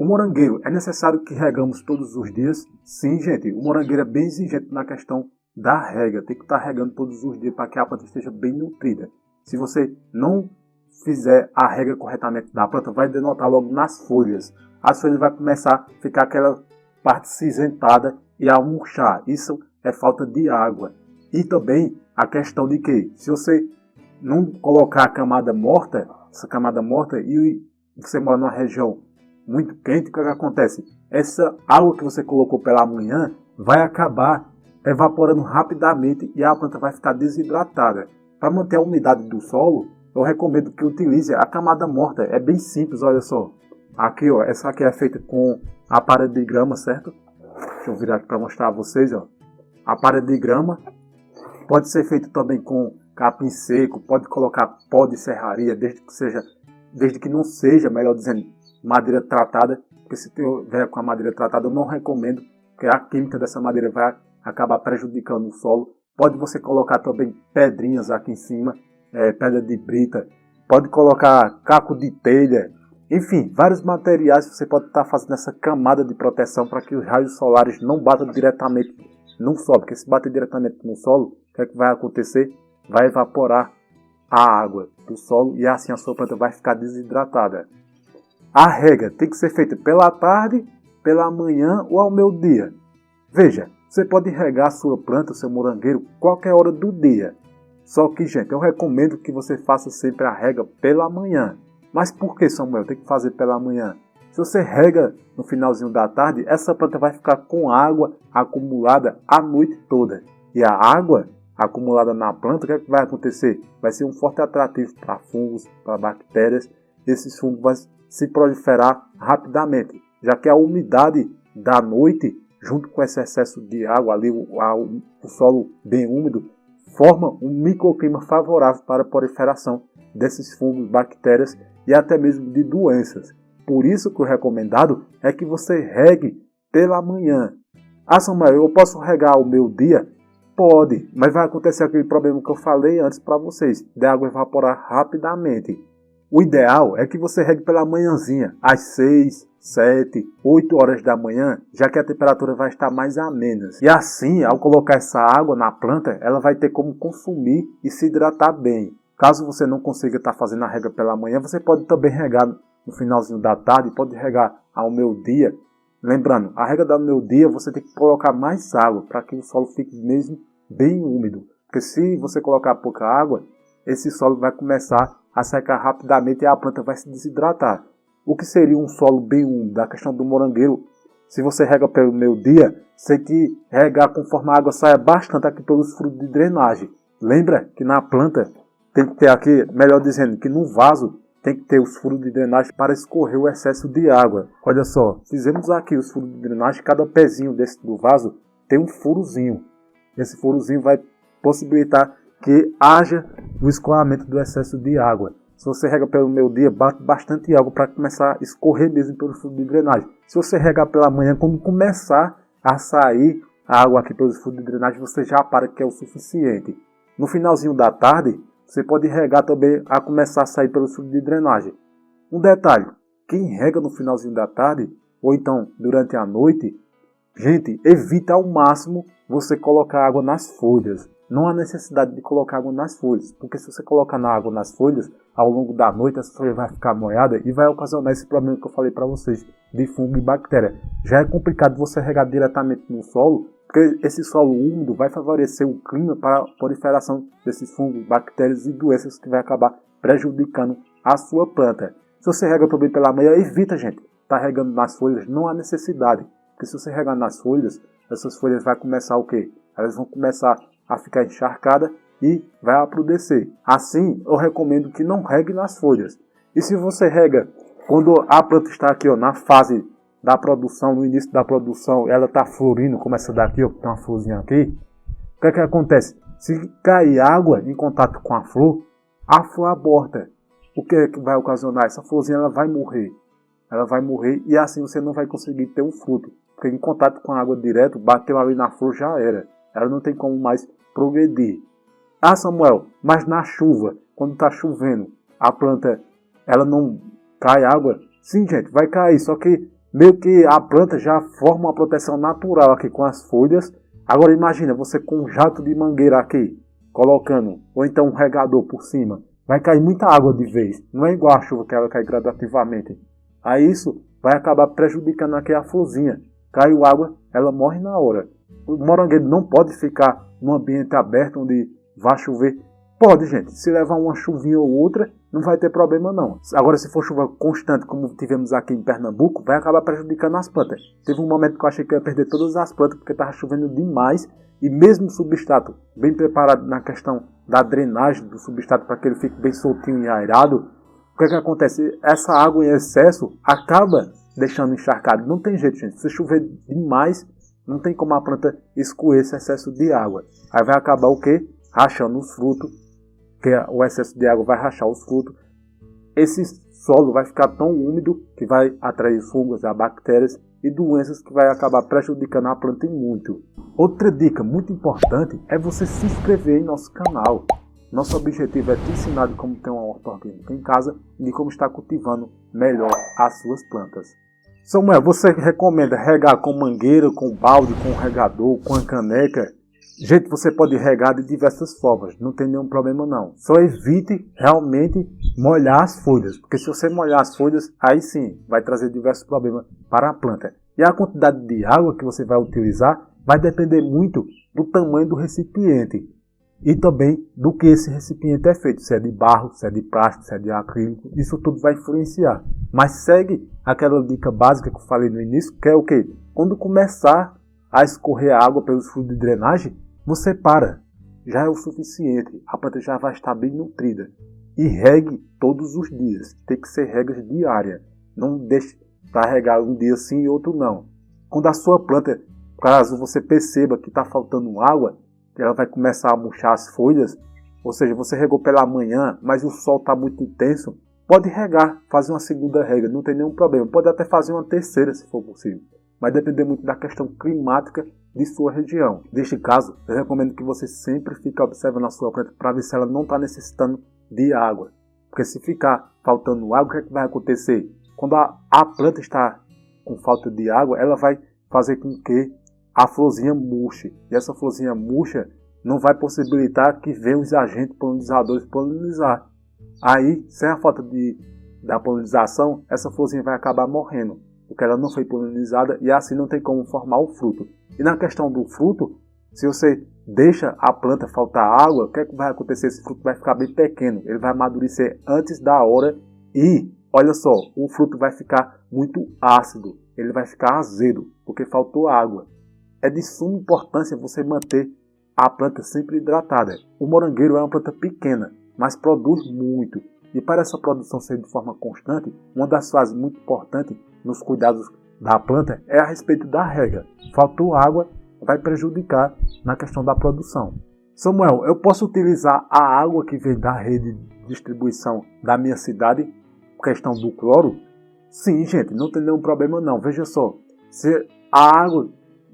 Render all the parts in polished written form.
O morangueiro, é necessário que regamos todos os dias? Sim, gente. O morangueiro é bem exigente na questão da rega. Tem que estar regando todos os dias para que a planta esteja bem nutrida. Se você não fizer a rega corretamente da planta, vai denotar logo nas folhas. As folhas vão começar a ficar aquela parte cinzentada e a murchar. Isso é falta de água. E também a questão de que, se você não colocar a camada morta, essa camada morta, e você mora numa região muito quente, o que acontece? Essa água que você colocou pela manhã vai acabar evaporando rapidamente e a planta vai ficar desidratada. Para manter a umidade do solo, eu recomendo que utilize a camada morta. É bem simples, olha só. Aqui, ó, essa aqui é feita com a parede de grama, certo? Deixa eu virar aqui para mostrar a vocês, ó. A parede de grama pode ser feita também com capim seco, pode colocar pó de serraria, desde que não seja, melhor dizendo, madeira tratada, porque se tiver com a madeira tratada eu não recomendo, porque a química dessa madeira vai acabar prejudicando o solo. Pode você colocar também pedrinhas aqui em cima, pedra de brita, pode colocar caco de telha, enfim, vários materiais que você pode estar fazendo essa camada de proteção para que os raios solares não batam diretamente no solo, porque se bater diretamente no solo, o que é que vai acontecer? Vai evaporar a água do solo e assim a sua planta vai ficar desidratada. A rega tem que ser feita pela tarde, pela manhã ou ao meio-dia. Veja, você pode regar a sua planta, o seu morangueiro, qualquer hora do dia. Só que, gente, eu recomendo que você faça sempre a rega pela manhã. Mas por que, Samuel, tem que fazer pela manhã? Se você rega no finalzinho da tarde, essa planta vai ficar com água acumulada a noite toda. E a água acumulada na planta, o que é que vai acontecer? Vai ser um forte atrativo para fungos, para bactérias. Esses fungos vão se proliferar rapidamente, já que a umidade da noite, junto com esse excesso de água ali, o solo bem úmido, forma um microclima favorável para a proliferação desses fungos, bactérias e até mesmo de doenças. Por isso que o recomendado é que você regue pela manhã. Ah, Samuel, eu posso regar ao meio-dia? Pode, mas vai acontecer aquele problema que eu falei antes para vocês, da água evaporar rapidamente. O ideal é que você regue pela manhãzinha, às 6, 7, 8 horas da manhã, já que a temperatura vai estar mais amena. E assim, ao colocar essa água na planta, ela vai ter como consumir e se hidratar bem. Caso você não consiga estar fazendo a rega pela manhã, você pode também regar no finalzinho da tarde, pode regar ao meio-dia. Lembrando, a rega do meio-dia você tem que colocar mais água para que o solo fique mesmo bem úmido. Porque se você colocar pouca água, esse solo vai começar a secar rapidamente e a planta vai se desidratar. O que seria um solo bem úmido? A questão do morangueiro, se você rega pelo meio-dia, você tem que regar conforme a água saia bastante aqui pelos furos de drenagem. Lembra que na planta tem que ter aqui, melhor dizendo, que no vaso tem que ter os furos de drenagem para escorrer o excesso de água. Olha só, fizemos aqui os furos de drenagem, cada pezinho desse do vaso tem um furozinho. Esse furozinho vai possibilitar que haja o escoamento do excesso de água. Se você rega pelo meio-dia, bate bastante água para começar a escorrer mesmo pelo furo de drenagem. Se você regar pela manhã, quando começar a sair a água aqui pelos furos de drenagem, você já para que é o suficiente. No finalzinho da tarde, você pode regar também a começar a sair pelo furos de drenagem. Um detalhe, quem rega no finalzinho da tarde, ou então durante a noite, gente, evita ao máximo você colocar água nas folhas. Não há necessidade de colocar água nas folhas, porque se você colocar na água nas folhas, ao longo da noite essa folha vai ficar molhada e vai ocasionar esse problema que eu falei para vocês, de fungo e bactéria. Já é complicado você regar diretamente no solo, porque esse solo úmido vai favorecer o clima para a proliferação desses fungos, bactérias e doenças que vai acabar prejudicando a sua planta. Se você rega também pela manhã, evita, gente, tá regando nas folhas, não há necessidade. Porque se você regar nas folhas, essas folhas vão começar o quê? Elas vão começar a ficar encharcada e vai apodrecer. Assim, eu recomendo que não regue nas folhas. E se você rega quando a planta está aqui, ó, na fase da produção, no início da produção, ela está florindo, como essa daqui, ó, que tem uma florzinha aqui, o que é que acontece? Se cair água em contato com a flor aborta. O que é que vai ocasionar? Essa florzinha ela vai morrer. Ela vai morrer e assim você não vai conseguir ter um fruto. Porque em contato com a água direto, bateu ali na flor, já era. Ela não tem como mais progredir. Ah, Samuel, mas na chuva, quando está chovendo, a planta, ela não cai água? Sim, gente, vai cair, só que meio que a planta já forma uma proteção natural aqui com as folhas. Agora imagina você com um jato de mangueira aqui, colocando, ou então um regador por cima. Vai cair muita água de vez, não é igual a chuva que ela cai gradativamente. Aí isso vai acabar prejudicando aqui a florzinha. Caiu água, ela morre na hora. O morangueiro não pode ficar num ambiente aberto onde vai chover. Pode, gente, se levar uma chuvinha ou outra, não vai ter problema não. Agora, se for chuva constante, como tivemos aqui em Pernambuco, vai acabar prejudicando as plantas. Teve um momento que eu achei que eu ia perder todas as plantas, porque estava chovendo demais, e mesmo o substrato bem preparado na questão da drenagem do substrato para que ele fique bem soltinho e aerado, o que acontece? Essa água em excesso acaba deixando encharcado. Não tem jeito, gente. Se chover demais, não tem como a planta escoer esse excesso de água. Aí vai acabar o quê? Rachando os frutos, que o excesso de água vai rachar os frutos. Esse solo vai ficar tão úmido que vai atrair fungos, bactérias e doenças que vai acabar prejudicando a planta muito. Outra dica muito importante é você se inscrever em nosso canal. Nosso objetivo é te ensinar de como ter uma horta orgânica em casa e de como estar cultivando melhor as suas plantas. Samuel, você recomenda regar com mangueira, com balde, com regador, com a caneca? Gente, você pode regar de diversas formas, não tem nenhum problema não. Só evite realmente molhar as folhas, porque se você molhar as folhas, aí sim vai trazer diversos problemas para a planta. E a quantidade de água que você vai utilizar vai depender muito do tamanho do recipiente e também do que esse recipiente é feito, se é de barro, se é de plástico, se é de acrílico, isso tudo vai influenciar. Mas segue aquela dica básica que eu falei no início, que é o quê? Quando começar a escorrer água pelos furos de drenagem, você para, já é o suficiente, a planta já vai estar bem nutrida. E regue todos os dias, tem que ser regras diárias, não deixe para regar um dia sim e outro não. Quando a sua planta, caso você perceba que está faltando água, ela vai começar a murchar as folhas, ou seja, você regou pela manhã, mas o sol está muito intenso, pode regar, fazer uma segunda rega, não tem nenhum problema, pode até fazer uma terceira se for possível. Vai depender muito da questão climática de sua região. Neste caso, eu recomendo que você sempre fique observando a sua planta para ver se ela não está necessitando de água. Porque se ficar faltando água, o que é que vai acontecer? Quando a planta está com falta de água, ela vai fazer com que a florzinha murche. E essa florzinha murcha não vai possibilitar que venham os agentes polinizadores polinizar. Aí, sem a falta da polinização, essa florzinha vai acabar morrendo, porque ela não foi polinizada e assim não tem como formar o fruto. E na questão do fruto, se você deixa a planta faltar água, o que é que vai acontecer? Esse fruto vai ficar bem pequeno, ele vai amadurecer antes da hora e, olha só, o fruto vai ficar muito ácido, ele vai ficar azedo, porque faltou água. É de suma importância você manter a planta sempre hidratada. O morangueiro é uma planta pequena, mas produz muito. E para essa produção ser de forma constante, uma das fases muito importantes nos cuidados da planta é a respeito da rega. Faltou água, vai prejudicar na questão da produção. Samuel, eu posso utilizar a água que vem da rede de distribuição da minha cidade, questão do cloro? Sim, gente, não tem nenhum problema não. Veja só, se a água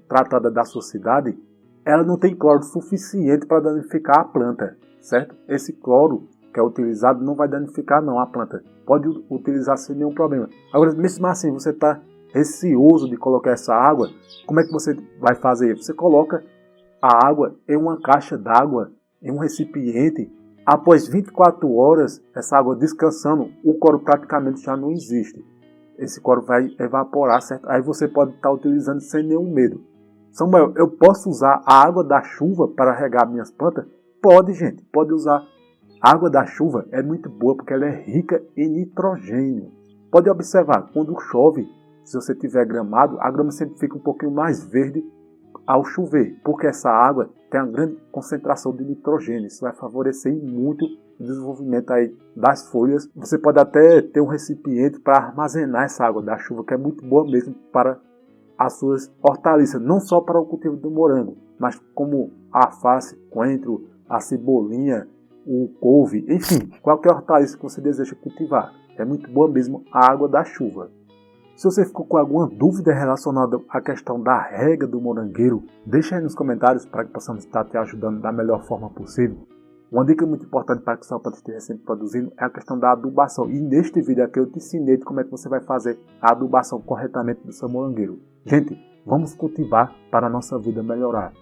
tratada da sua cidade, ela não tem cloro suficiente para danificar a planta, certo? Esse cloro que é utilizado não vai danificar não a planta. Pode utilizar sem nenhum problema. Agora, mesmo assim, você está receoso de colocar essa água, como é que você vai fazer? Você coloca a água em uma caixa d'água, em um recipiente. Após 24 horas, essa água descansando, o cloro praticamente já não existe. Esse cloro vai evaporar, certo? Aí você pode estar utilizando sem nenhum medo. Samuel, eu posso usar a água da chuva para regar minhas plantas? Pode, gente, pode usar. A água da chuva é muito boa porque ela é rica em nitrogênio. Pode observar, quando chove, se você tiver gramado, a grama sempre fica um pouquinho mais verde ao chover, porque essa água tem uma grande concentração de nitrogênio. Isso vai favorecer muito o desenvolvimento aí das folhas. Você pode até ter um recipiente para armazenar essa água da chuva, que é muito boa mesmo para as suas hortaliças, não só para o cultivo do morango, mas como a alface, coentro, a cebolinha, o couve, enfim, qualquer hortaliça que você deseja cultivar. É muito boa mesmo a água da chuva. Se você ficou com alguma dúvida relacionada à questão da rega do morangueiro, deixa aí nos comentários para que possamos estar te ajudando da melhor forma possível. Uma dica muito importante para que sua planta esteja sempre produzindo é a questão da adubação. E neste vídeo aqui eu te ensinei de como é que você vai fazer a adubação corretamente do seu morangueiro. Gente, vamos cultivar para a nossa vida melhorar.